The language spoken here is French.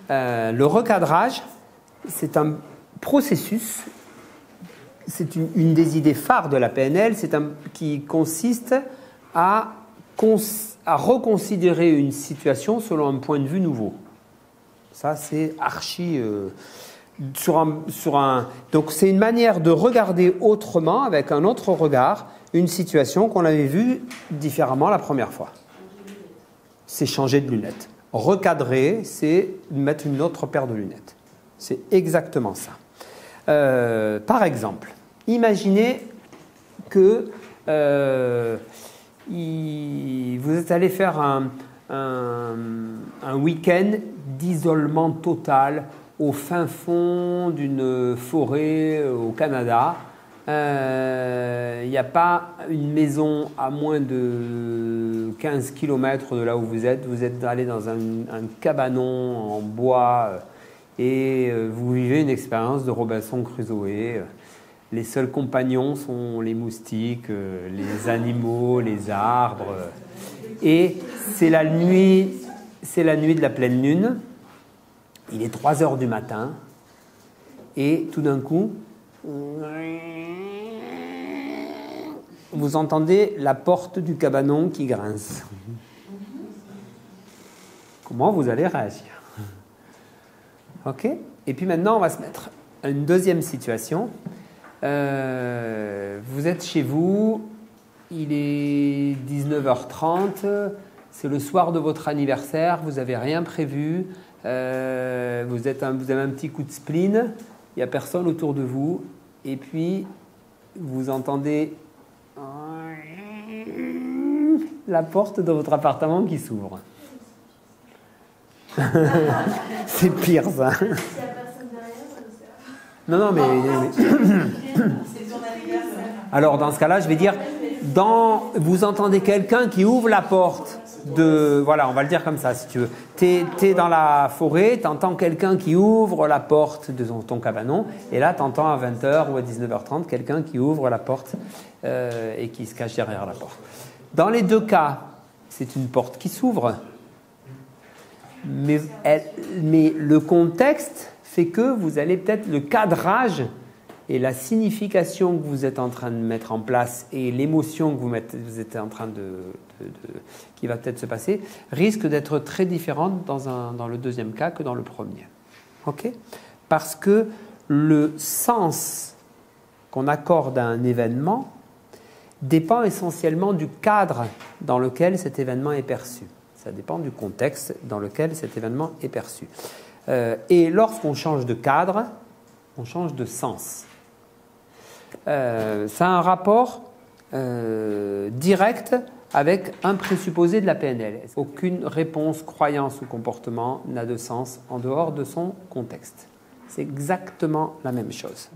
Le recadrage, c'est un processus, c'est une des idées phares de la PNL, qui consiste à reconsidérer une situation selon un point de vue nouveau. Ça, c'est archi... Donc, c'est une manière de regarder autrement, avec un autre regard, une situation qu'on avait vue différemment la première fois. C'est changer de lunettes. Recadrer, c'est mettre une autre paire de lunettes. C'est exactement ça. Par exemple, imaginez que vous êtes allé faire un week-end d'isolement total au fin fond d'une forêt au Canada. Il n'y a pas une maison à moins de 15 km de là où vous êtes. Vous êtes allé dans un cabanon en bois et vous vivez une expérience de Robinson Crusoe. Les seuls compagnons sont les moustiques, les animaux, les arbres. Et c'est la nuit de la pleine lune. Il est 3 heures du matin. Et tout d'un coup, vous entendez la porte du cabanon qui grince. Comment vous allez réagir? Ok? Et puis maintenant, on va se mettre à une deuxième situation. Vous êtes chez vous, il est 19h30, c'est le soir de votre anniversaire, vous n'avez rien prévu, vous avez un petit coup de spleen, il n'y a personne autour de vous, et puis vous entendez la porte de votre appartement qui s'ouvre. C'est pire ça. Non, mais... Alors, dans ce cas-là, je vais dire, vous entendez quelqu'un qui ouvre la porte de... Voilà, on va le dire comme ça, si tu veux. T'es dans la forêt, t'entends quelqu'un qui ouvre la porte de ton cabanon, et là, t'entends à 20h ou à 19h30 quelqu'un qui ouvre la porte et qui se cache derrière la porte. Dans les deux cas, c'est une porte qui s'ouvre, mais le contexte fait que vous allez peut-être le cadrage et la signification que vous êtes en train de mettre en place et l'émotion que vous êtes en train qui va peut-être se passer risque d'être très différente dans le deuxième cas que dans le premier. Ok? Parce que le sens qu'on accorde à un événement dépend essentiellement du cadre dans lequel cet événement est perçu. Ça dépend du contexte dans lequel cet événement est perçu. Et lorsqu'on change de cadre, on change de sens. Ça a un rapport direct avec un présupposé de la PNL. Aucune réponse, croyance ou comportement n'a de sens en dehors de son contexte. C'est exactement la même chose.